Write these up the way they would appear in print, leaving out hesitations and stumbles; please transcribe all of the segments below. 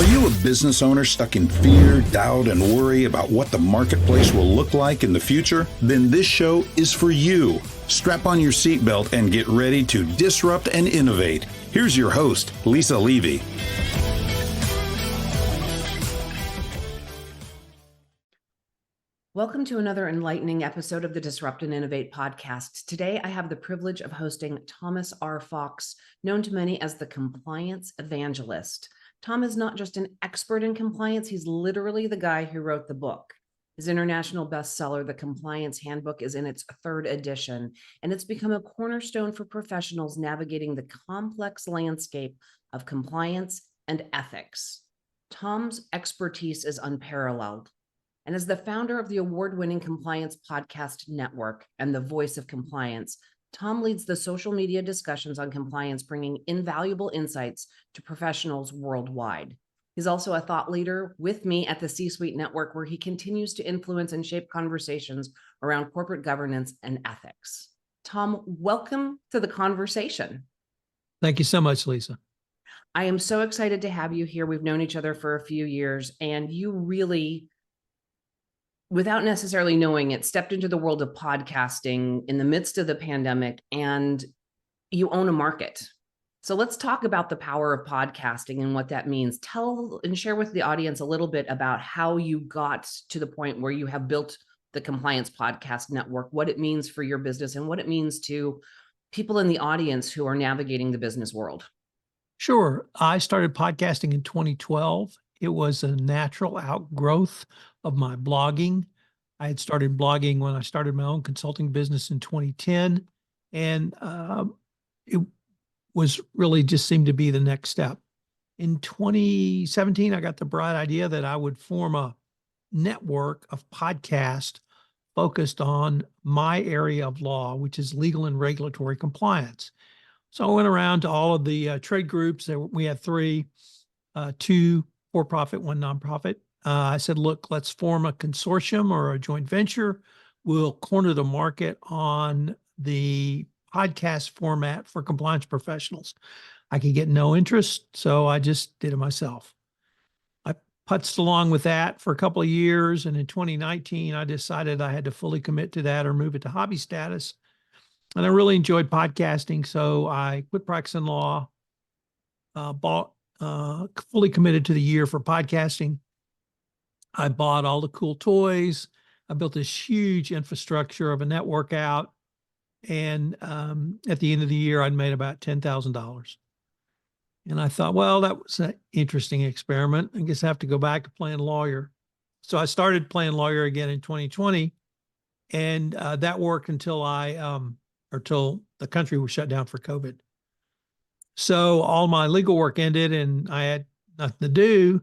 Are you a business owner stuck in fear, doubt, and worry about what the marketplace will look like in the future? Then this show is for you. Strap on your seatbelt and get ready to disrupt and innovate. Here's your host, Lisa Levy. Welcome to another enlightening episode of the Disrupt and Innovate podcast. Today, I have the privilege of hosting Thomas R. Fox, known to many as the Compliance Evangelist. Tom is not just an expert in compliance, he's literally the guy who wrote the book. His international bestseller, The Compliance Handbook, is in its third edition, and it's become a cornerstone for professionals navigating the complex landscape of compliance and ethics. Tom's expertise is unparalleled. And as the founder of the award-winning Compliance Podcast Network and the voice of compliance, Tom leads the social media discussions on compliance, bringing invaluable insights to professionals worldwide. He's also a thought leader with me at the C-Suite Network, where he continues to influence and shape conversations around corporate governance and ethics. Tom, welcome to the conversation. Thank you so much, Lisa. I am so excited to have you here. We've known each other for a few years, and you really, without necessarily knowing it, stepped into the world of podcasting in the midst of the pandemic, and you own a market. So let's talk about the power of podcasting and what that means. Tell and share with the audience a little bit about how you got to the point where you have built the Compliance Podcast Network, what it means for your business, and what it means to people in the audience who are navigating the business world. Sure. I started podcasting in 2012. It was a natural outgrowth of my blogging. I had started blogging when I started my own consulting business in 2010, and it was really just seemed to be the next step. In 2017, I got the bright idea that I would form a network of podcasts focused on my area of law, which is legal and regulatory compliance. So I went around to all of the trade groups. We had three, two for-profit, one nonprofit. I said, look, let's form a consortium or a joint venture. We'll corner the market on the podcast format for compliance professionals. I could get no interest, so I just did it myself. I putzed along with that for a couple of years, and in 2019, I decided I had to fully commit to that or move it to hobby status. And I really enjoyed podcasting, so I quit practicing law, fully committed to the year for podcasting. I bought all the cool toys. I built this huge infrastructure of a network out. And at the end of the year, I'd made about $10,000. And I thought, well, that was an interesting experiment. I guess I have to go back to playing lawyer. So I started playing lawyer again in 2020. And that worked until until the country was shut down for COVID. So all my legal work ended and I had nothing to do.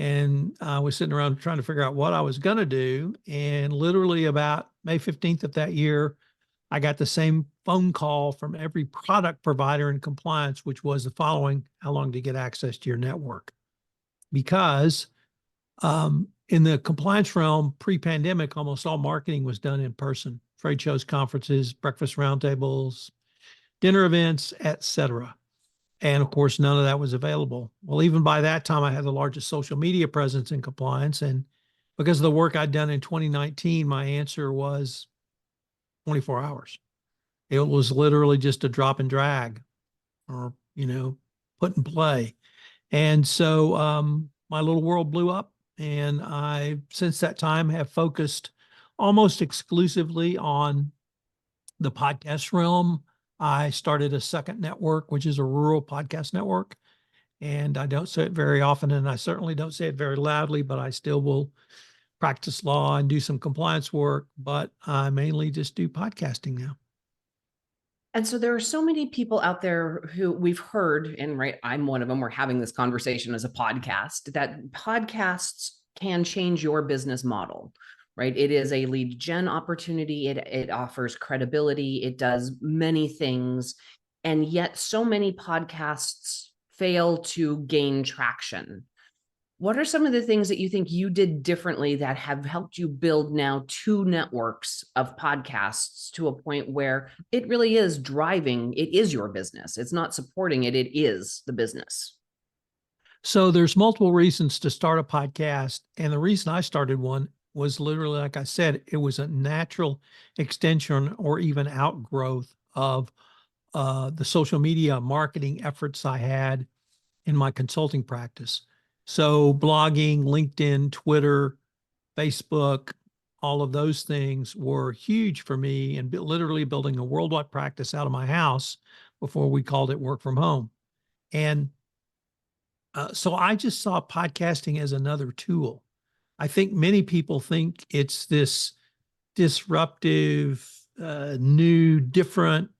And I was sitting around trying to figure out what I was going to do. And literally about May 15th of that year, I got the same phone call from every product provider in compliance, which was the following: how long to get access to your network? Because in the compliance realm, pre-pandemic, almost all marketing was done in person. Trade shows, conferences, breakfast roundtables, dinner events, etc. And of course, none of that was available. Well, even by that time, I had the largest social media presence in compliance. And because of the work I'd done in 2019, my answer was 24 hours. It was literally just a drop and drag or, put and play. And so my little world blew up. And I, since that time, have focused almost exclusively on the podcast realm. I started a second network, which is a rural podcast network. And I don't say it very often, and I certainly don't say it very loudly, but I still will practice law and do some compliance work, but I mainly just do podcasting now. And so there are so many people out there who we've heard, and right, I'm one of them, we're having this conversation as a podcast, that podcasts can change your business model, right? It is a lead gen opportunity. It offers credibility. It does many things. And yet so many podcasts fail to gain traction. What are some of the things that you think you did differently that have helped you build now 2 networks of podcasts to a point where it really is driving, it is your business. It's not supporting it, it is the business. So there's multiple reasons to start a podcast. And the reason I started one was literally, like I said, it was a natural extension or even outgrowth of the social media marketing efforts I had in my consulting practice. So blogging, LinkedIn, Twitter, Facebook, all of those things were huge for me, and literally building a worldwide practice out of my house before we called it work from home. And so I just saw podcasting as another tool. I think many people think it's this disruptive, new, different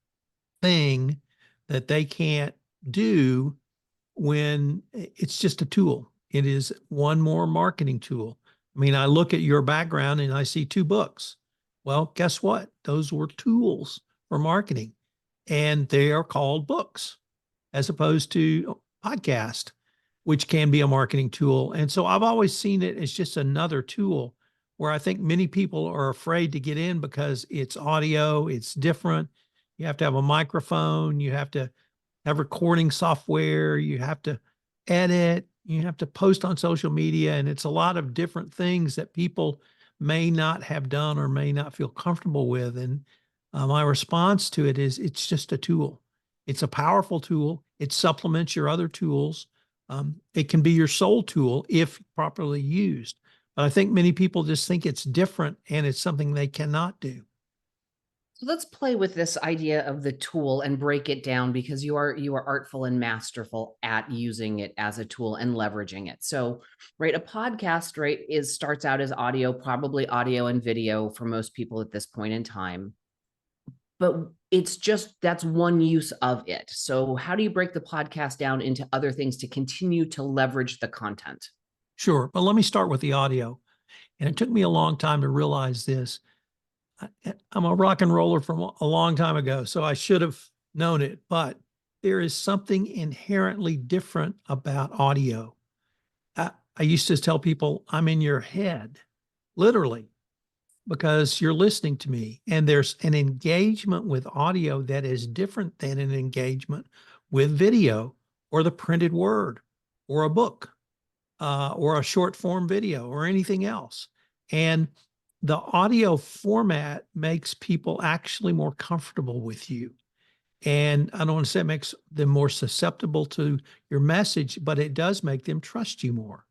thing that they can't do when it's just a tool. It is one more marketing tool. I mean, I look at your background and I see 2 books. Well, guess what? Those were tools for marketing, and they are called books as opposed to podcast, which can be a marketing tool. And so I've always seen it as just another tool where I think many people are afraid to get in because it's audio, it's different. You have to have a microphone, you have to have recording software, you have to edit, you have to post on social media, and it's a lot of different things that people may not have done or may not feel comfortable with. And my response to it is it's just a tool. It's a powerful tool. It supplements your other tools. It can be your sole tool if properly used. But I think many people just think it's different and it's something they cannot do. So let's play with this idea of the tool and break it down, because you are artful and masterful at using it as a tool and leveraging it. So, right, a podcast, right, starts out as audio, probably audio and video for most people at this point in time. But it's just, that's one use of it. So how do you break the podcast down into other things to continue to leverage the content? Sure. But let me start with the audio. And it took me a long time to realize this. I'm a rock and roller from a long time ago, so I should have known it, but there is something inherently different about audio. I used to tell people I'm in your head, literally, because you're listening to me. And there's an engagement with audio that is different than an engagement with video or the printed word or a book or a short form video or anything else. And the audio format makes people actually more comfortable with you. And I don't want to say it makes them more susceptible to your message, but it does make them trust you more.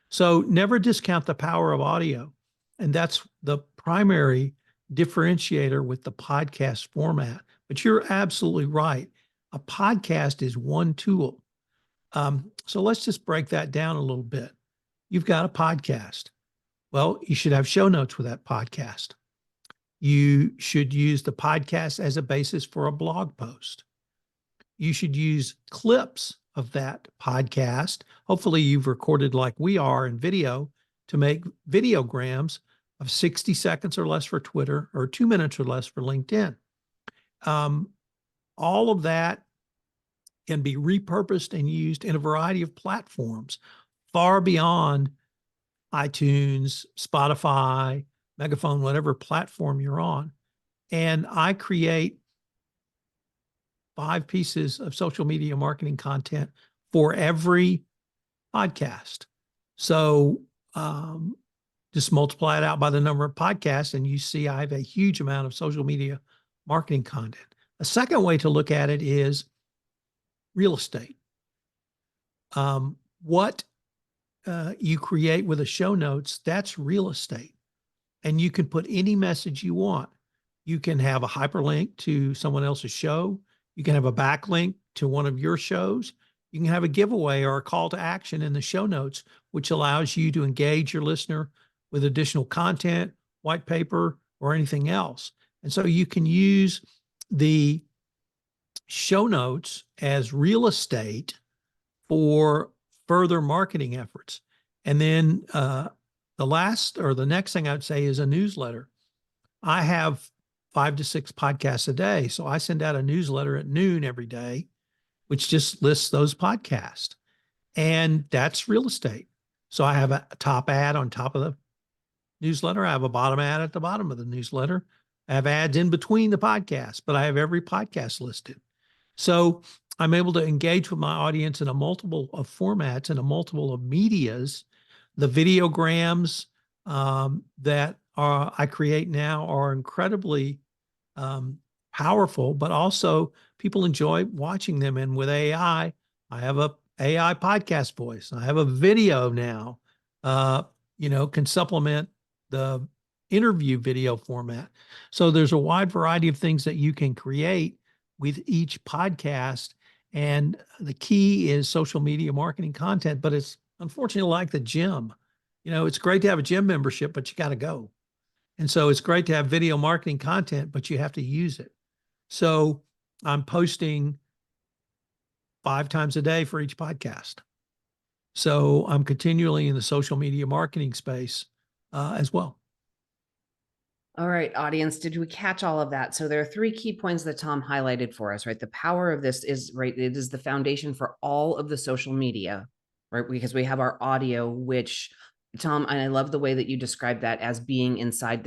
So never discount the power of audio. And that's the primary differentiator with the podcast format. But you're absolutely right. A podcast is one tool. So let's just break that down a little bit. You've got a podcast. Well, you should have show notes with that podcast. You should use the podcast as a basis for a blog post. You should use clips of that podcast. Hopefully you've recorded like we are in video to make videograms of 60 seconds or less for Twitter or 2 minutes or less for LinkedIn. All of that can be repurposed and used in a variety of platforms far beyond iTunes, Spotify, Megaphone, whatever platform you're on. And I create 5 pieces of social media marketing content for every podcast. So just multiply it out by the number of podcasts and you see I have a huge amount of social media marketing content. A second way to look at it is real estate. What you create with a show notes, that's real estate. And you can put any message you want. You can have a hyperlink to someone else's show. You can have a backlink to one of your shows. You can have a giveaway or a call to action in the show notes, which allows you to engage your listener with additional content, white paper, or anything else. And so you can use the show notes as real estate for further marketing efforts. And then the last or the next thing I'd say is a newsletter. I have 5 to 6 podcasts a day. So I send out a newsletter at noon every day, which just lists those podcasts. And that's real estate. So I have a top ad on top of the newsletter. I have a bottom ad at the bottom of the newsletter. I have ads in between the podcasts, but I have every podcast listed. So I'm able to engage with my audience in a multiple of formats and a multiple of medias. The videograms that I create now are incredibly powerful, but also people enjoy watching them. And with AI, I have a AI podcast voice. I have a video now, can supplement the interview video format. So there's a wide variety of things that you can create with each podcast. And the key is social media marketing content, but it's unfortunately like the gym. It's great to have a gym membership, but you got to go. And so it's great to have video marketing content, but you have to use it. So I'm posting 5 times a day for each podcast. So I'm continually in the social media marketing space as well. All right, audience, did we catch all of that? So there are 3 key points that Tom highlighted for us, right? The power of this is, right, it is the foundation for all of the social media, right? Because we have our audio, which Tom, and I love the way that you described that as being inside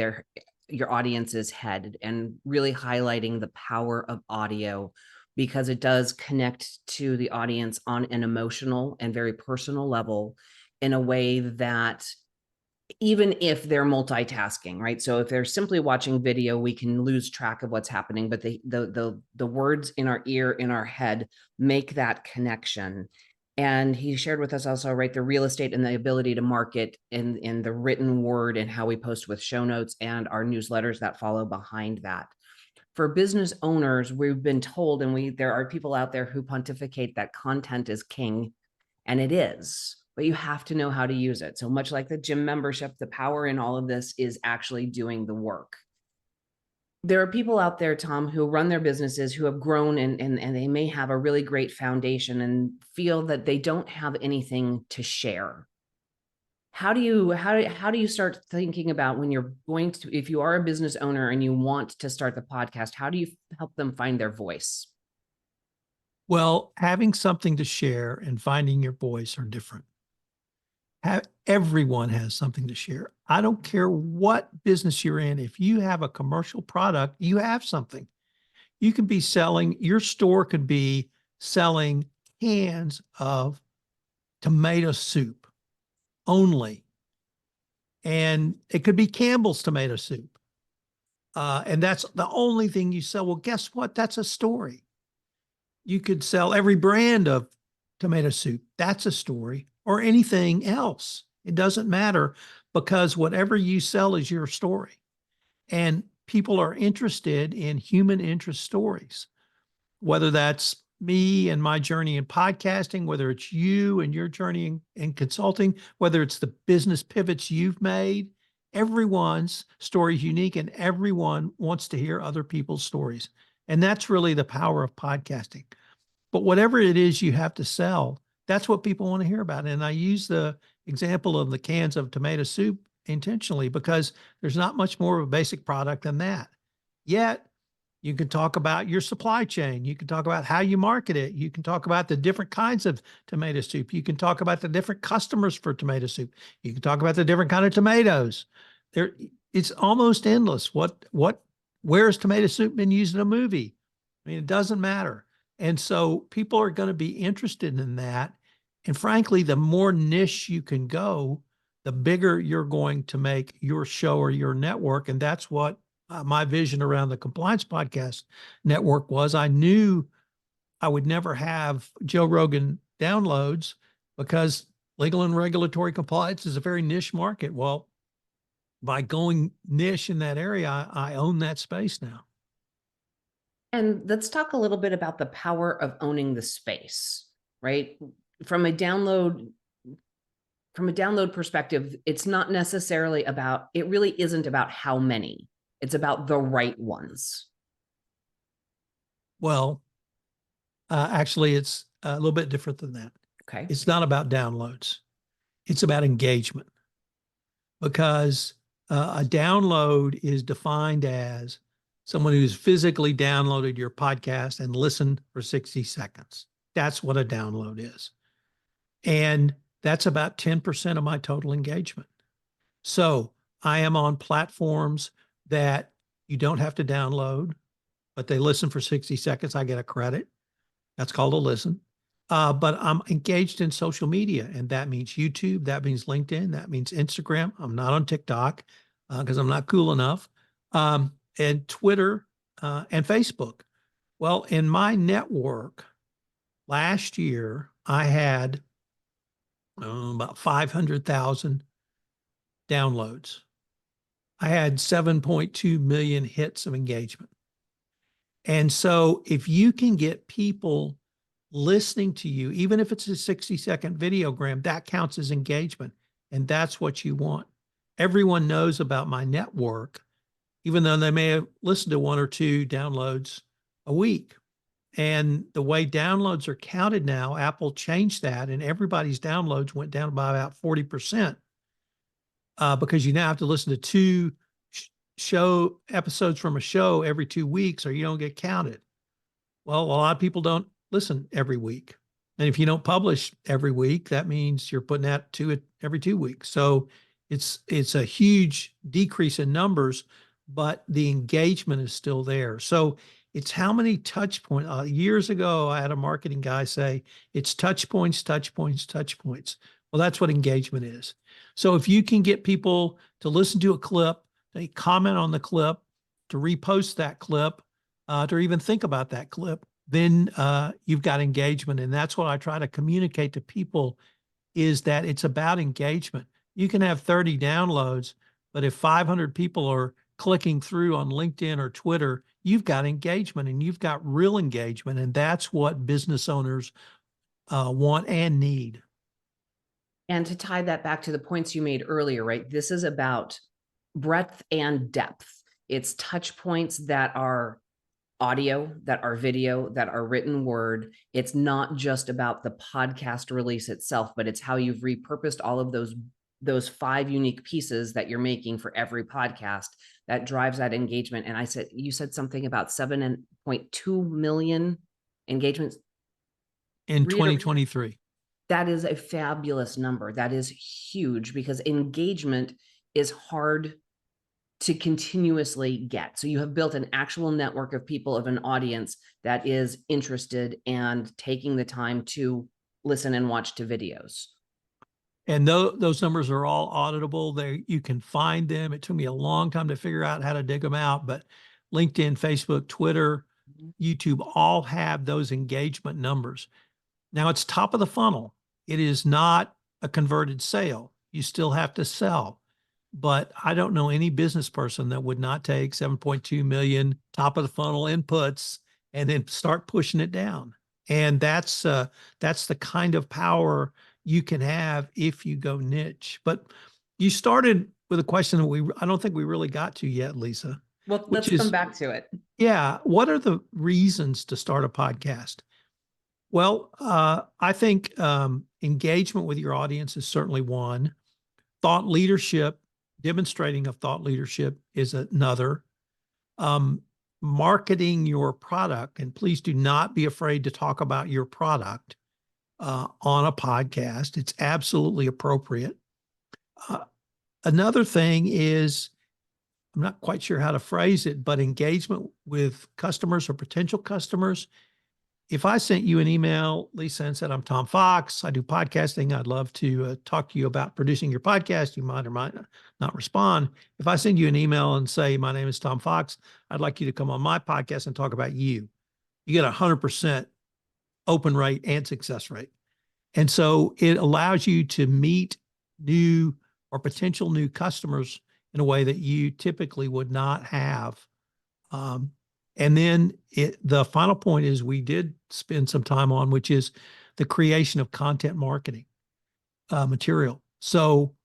your audience's head and really highlighting the power of audio, because it does connect to the audience on an emotional and very personal level in a way that even if they're multitasking, right? So if they're simply watching video, we can lose track of what's happening, but the words in our ear, in our head, make that connection. And he shared with us also, right, the real estate and the ability to market in the written word and how we post with show notes and our newsletters that follow behind that. For business owners, we've been told, and there are people out there who pontificate that content is king, and it is, but you have to know how to use it. So much like the gym membership, the power in all of this is actually doing the work. There are people out there, Tom, who run their businesses, who have grown and they may have a really great foundation and feel that they don't have anything to share. How do you start thinking about when you're going to, if you are a business owner and you want to start the podcast, how do you help them find their voice? Well, having something to share and finding your voice are different. Everyone has something to share. I don't care what business you're in. If you have a commercial product, you have something. You could be selling, your store could be selling cans of tomato soup only. And it could be Campbell's tomato soup. And that's the only thing you sell. Well, guess what? That's a story. You could sell every brand of tomato soup. That's a story, or anything else. It doesn't matter, because whatever you sell is your story. And people are interested in human interest stories, whether that's me and my journey in podcasting, whether it's you and your journey in consulting, whether it's the business pivots you've made. Everyone's story is unique, and everyone wants to hear other people's stories. And that's really the power of podcasting. But whatever it is you have to sell, that's what people want to hear about. And I use the example of the cans of tomato soup intentionally, because there's not much more of a basic product than that. Yet, you can talk about your supply chain. You can talk about how you market it. You can talk about the different kinds of tomato soup. You can talk about the different customers for tomato soup. You can talk about the different kind of tomatoes. It's almost endless. Where has tomato soup been used in a movie? I mean, it doesn't matter. And so people are going to be interested in that. And frankly, the more niche you can go, the bigger you're going to make your show or your network. And that's what my vision around the Compliance Podcast Network was. I knew I would never have Joe Rogan downloads, because legal and regulatory compliance is a very niche market. Well, by going niche in that area, I own that space now. And let's talk a little bit about the power of owning the space, right? From a download perspective, it's not necessarily about, it really isn't about how many, it's about the right ones. Well, actually, it's a little bit different than that. Okay. It's not about downloads. It's about engagement, because a download is defined as someone who's physically downloaded your podcast and listened for 60 seconds. That's what a download is. And that's about 10% of my total engagement. So I am on platforms that you don't have to download, but they listen for 60 seconds. I get a credit. That's called a listen. But I'm engaged in social media, and that means YouTube, that means LinkedIn, that means Instagram. I'm not on TikTok because I'm not cool enough, and Twitter and Facebook. Well, in my network last year, I had about 500,000 downloads. I had 7.2 million hits of engagement. And so if you can get people listening to you, even if it's a 60-second videogram, that counts as engagement. And that's what you want. Everyone knows about my network, even though they may have listened to one or two downloads a week. And the way downloads are counted now, Apple changed that, and everybody's downloads went down by about 40% because you now have to listen to two show episodes from a show every 2 weeks or you don't get counted. Well, a lot of people don't listen every week. And if you don't publish every week, that means you're putting out every 2 weeks. So it's a huge decrease in numbers, but the engagement is still there. So it's how many touch points. Years ago, I had a marketing guy say, it's touch points, touch points, touch points. Well, that's what engagement is. So if you can get people to listen to a clip, they comment on the clip, to repost that clip, to even think about that clip, then you've got engagement. And that's what I try to communicate to people is that it's about engagement. You can have 30 downloads, but if 500 people are clicking through on LinkedIn or Twitter, you've got engagement and you've got real engagement. And that's what business owners want and need. And to tie that back to the points you made earlier, right? This is about breadth and depth. It's touch points that are audio, that are video, that are written word. It's not just about the podcast release itself, but it's how you've repurposed all of those 5 unique pieces that you're making for every podcast that drives that engagement. And you said something about 7.2 million engagements in 2023. That is a fabulous number. That is huge because engagement is hard to continuously get. So you have built an actual network of people, of an audience that is interested and taking the time to listen and watch to videos. And those numbers are all auditable. You can find them. It took me a long time to figure out how to dig them out, but LinkedIn, Facebook, Twitter, YouTube all have those engagement numbers. Now it's top of the funnel. It is not a converted sale. You still have to sell. But I don't know any business person that would not take 7.2 million top of the funnel inputs and then start pushing it down. And that's the kind of power you can have if you go niche. But you started with a question that I don't think we really got to yet, Lisa. Well, let's come back to it. Yeah. What are the reasons to start a podcast? Well, I think engagement with your audience is certainly one. Thought leadership, demonstrating of thought leadership is another. Marketing your product, and please do not be afraid to talk about your product on a podcast. It's absolutely appropriate. Another thing is, I'm not quite sure how to phrase it, but engagement with customers or potential customers. If I sent you an email, Lisa, and said, I'm Tom Fox, I do podcasting, I'd love to talk to you about producing your podcast, you might or might not respond. If I send you an email and say, my name is Tom Fox, I'd like you to come on my podcast and talk about you, you get 100% open rate and success rate. And so it allows you to meet new or potential new customers in a way that you typically would not have. And then the final point is we did spend some time on, which is the creation of content marketing material. So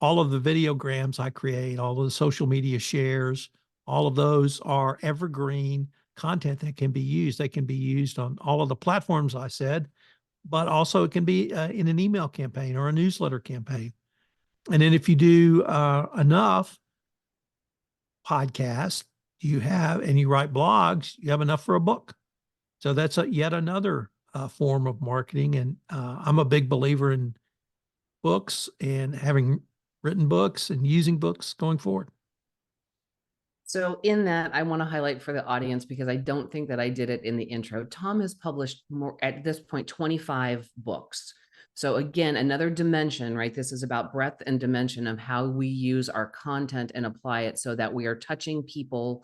all of the videograms I create, all of the social media shares, all of those are evergreen content that can be used. They can be used on all of the platforms I said, but also it can be in an email campaign or a newsletter campaign. And then if you do enough podcasts, you write blogs, you have enough for a book. So that's yet another form of marketing. And I'm a big believer in books and having written books and using books going forward. So in that, I want to highlight for the audience, because I don't think that I did it in the intro. Tom has published more at this point, 25 books. So again, another dimension, right? This is about breadth and dimension of how we use our content and apply it so that we are touching people,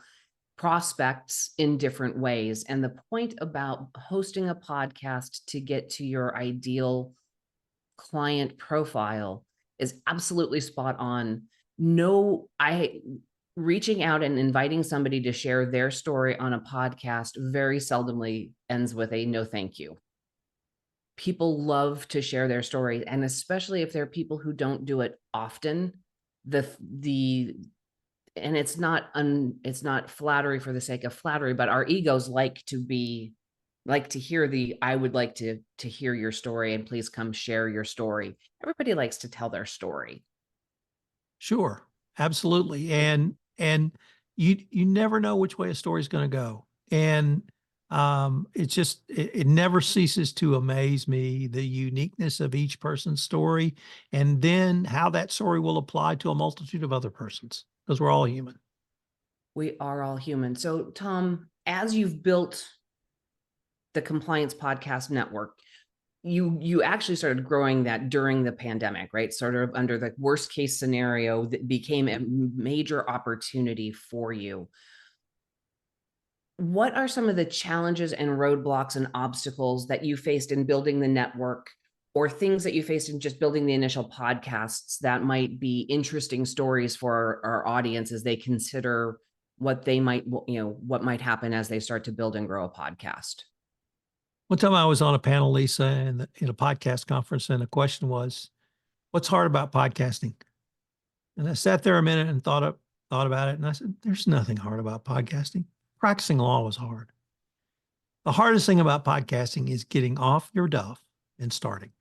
prospects in different ways. And the point about hosting a podcast to get to your ideal client profile is absolutely spot on. No, reaching out and inviting somebody to share their story on a podcast very seldomly ends with a no thank you. People love to share their story, and especially if there are people who don't do it often, the and it's not flattery for the sake of flattery, but our egos like to hear I would like to hear your story, and please come share your story. Everybody likes to tell their story. Sure, absolutely. And you never know which way a story is going to go. And it never ceases to amaze me, the uniqueness of each person's story, and then how that story will apply to a multitude of other persons, because we're all human. We are all human. So Tom, as you've built the Compliance Podcast Network, you actually started growing that during the pandemic, right? Sort of under the worst case scenario that became a major opportunity for you. What are some of the challenges and roadblocks and obstacles that you faced in building the network, or things that you faced in just building the initial podcasts that might be interesting stories for our audience as they consider what they might, what might happen as they start to build and grow a podcast? One time I was on a panel, Lisa, in a podcast conference, and the question was, what's hard about podcasting? And I sat there a minute and thought about it. And I said, there's nothing hard about podcasting. Practicing law was hard. The hardest thing about podcasting is getting off your duff and starting.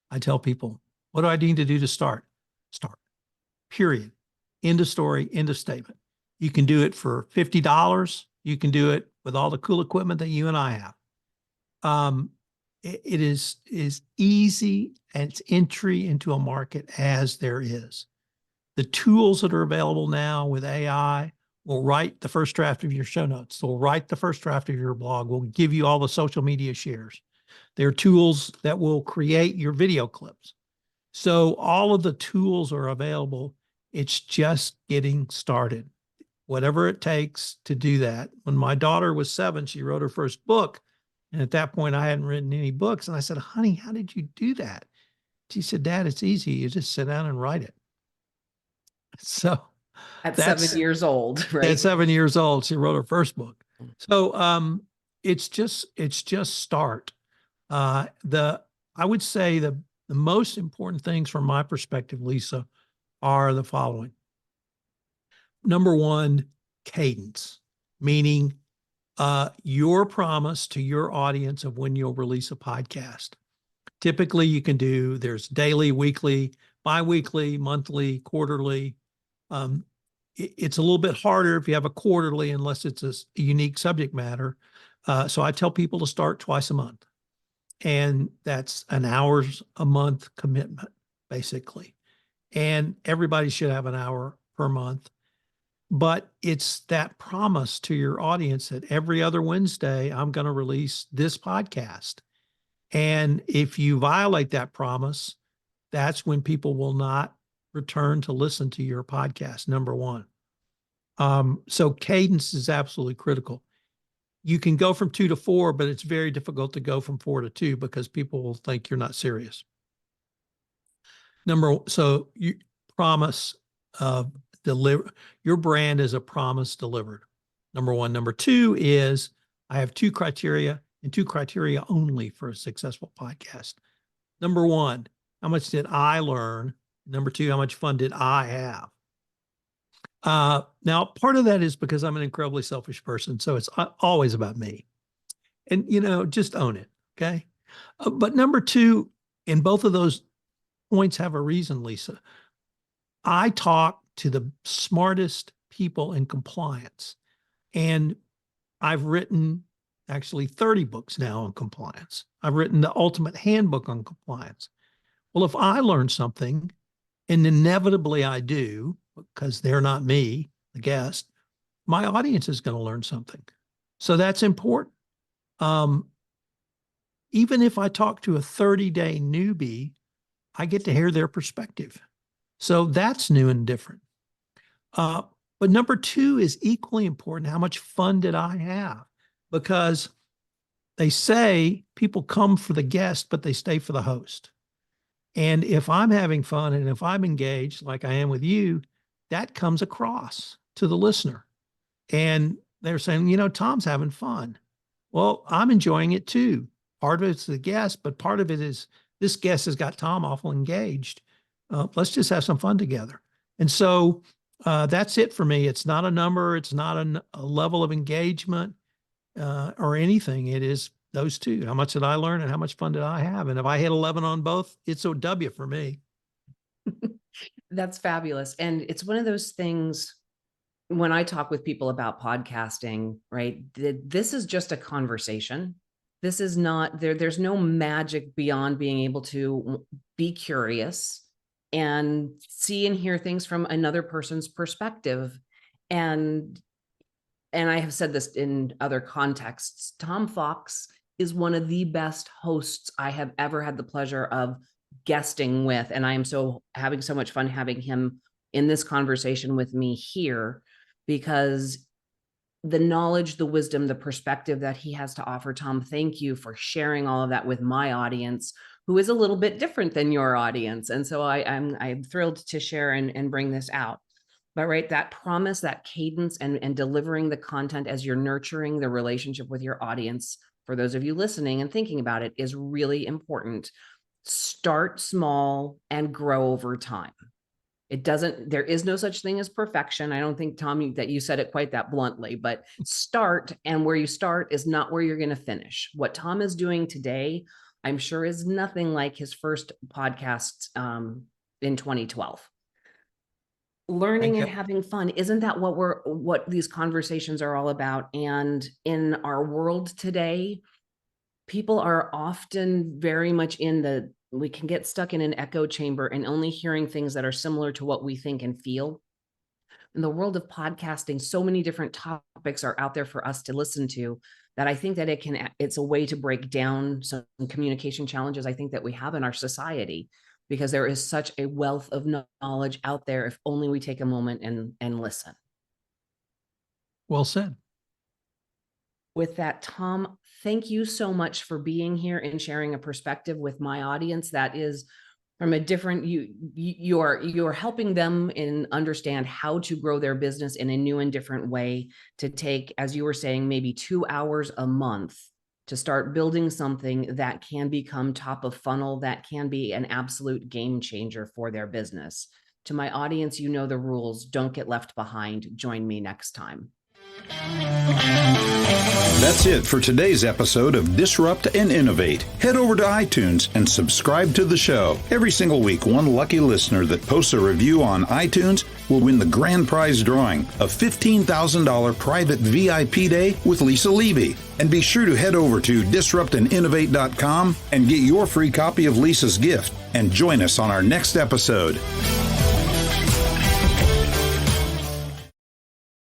I tell people, what do I need to do to start? Start. Period. End of story, end of statement. You can do it for $50. You can do it with all the cool equipment that you and I have. It is easy and it's entry into a market as there is. The tools that are available now with AI will write the first draft of your show notes. They'll write the first draft of your blog. Will give you all the social media shares. There are tools that will create your video clips. So all of the tools are available. It's just getting started. Whatever it takes to do that. When my daughter was 7, she wrote her first book. And at that point, I hadn't written any books. And I said, honey, how did you do that? She said, Dad, it's easy. You just sit down and write it. So At 7 years old, right? At 7 years old, she wrote her first book. So it's just start. I would say the most important things from my perspective, Lisa, are the following. Number one, cadence, meaning your promise to your audience of when you'll release a podcast. Typically you can there's daily, weekly, bi-weekly, monthly, quarterly. It's a little bit harder if you have a quarterly, unless it's a unique subject matter. So I tell people to start twice a month, and that's an hours a month commitment, basically. And everybody should have an hour per month. But it's that promise to your audience that every other Wednesday, I'm going to release this podcast. And if you violate that promise, that's when people will not return to listen to your podcast, number one. So cadence is absolutely critical. You can go from 2 to 4, but it's very difficult to go from 4 to 2 because people will think you're not serious. So you promise of deliver. Your brand is a promise delivered. Number one. Number two is I have 2 criteria, and 2 criteria only for a successful podcast. Number one, how much did I learn? Number two, how much fun did I have? Now, part of that is because I'm an incredibly selfish person, so it's always about me. And, just own it, okay? But number two, and both of those points have a reason, Lisa. I talk to the smartest people in compliance, and I've written actually 30 books now on compliance. I've written the ultimate handbook on compliance. Well, if I learn something, and inevitably I do, because they're not me, the guest, my audience is going to learn something. So that's important. Even if I talk to a 30-day newbie, I get to hear their perspective. So that's new and different. But number two is equally important. How much fun did I have? Because they say people come for the guest, but they stay for the host. And if I'm having fun and if I'm engaged like I am with you, that comes across to the listener. And they're saying, you know, Tom's having fun. Well, I'm enjoying it too. Part of it's the guest, but part of it is this guest has got Tom awful engaged. Let's just have some fun together. And so that's it for me. It's not a number. It's not a level of engagement or anything. It is those two. How much did I learn and how much fun did I have? And if I hit 11 on both, it's a W for me. That's fabulous. And it's one of those things when I talk with people about podcasting, right? This is just a conversation. This is not there's no magic beyond being able to be curious and see and hear things from another person's perspective. And I have said this in other contexts, Tom Fox is one of the best hosts I have ever had the pleasure of guesting with. And I am having so much fun having him in this conversation with me here, because the knowledge, the wisdom, the perspective that he has to offer. Tom, thank you for sharing all of that with my audience, who is a little bit different than your audience. And so I'm thrilled to share and bring this out. But right, that promise, that cadence and delivering the content as you're nurturing the relationship with your audience, for those of you listening and thinking about it, is really important. Start small and grow over time. There is no such thing as perfection. I don't think, Tom, that you said it quite that bluntly, but start, and where you start is not where you're going to finish. What Tom is doing today, I'm sure, is nothing like his first podcast in 2012. Learning and having fun. Isn't that what these conversations are all about? And in our world today, people are often very much we can get stuck in an echo chamber and only hearing things that are similar to what we think and feel. In the world of podcasting, so many different topics are out there for us to listen to that I think that it's a way to break down some communication challenges I think that we have in our society, because there is such a wealth of knowledge out there if only we take a moment and listen. Well said. With that, Tom, thank you so much for being here and sharing a perspective with my audience that is from a different, you're helping them understand how to grow their business in a new and different way, to take, as you were saying, maybe 2 hours a month to start building something that can become top of funnel, that can be an absolute game changer for their business. To my audience, you know the rules. Don't get left behind. Join me next time. That's it for today's episode of Disrupt and Innovate. Head over to iTunes and subscribe to the show. Every single week, one lucky listener that posts a review on iTunes will win the grand prize drawing, a $15,000 private VIP day with Lisa Levy. And be sure to head over to disruptandinnovate.com and get your free copy of Lisa's gift. And join us on our next episode.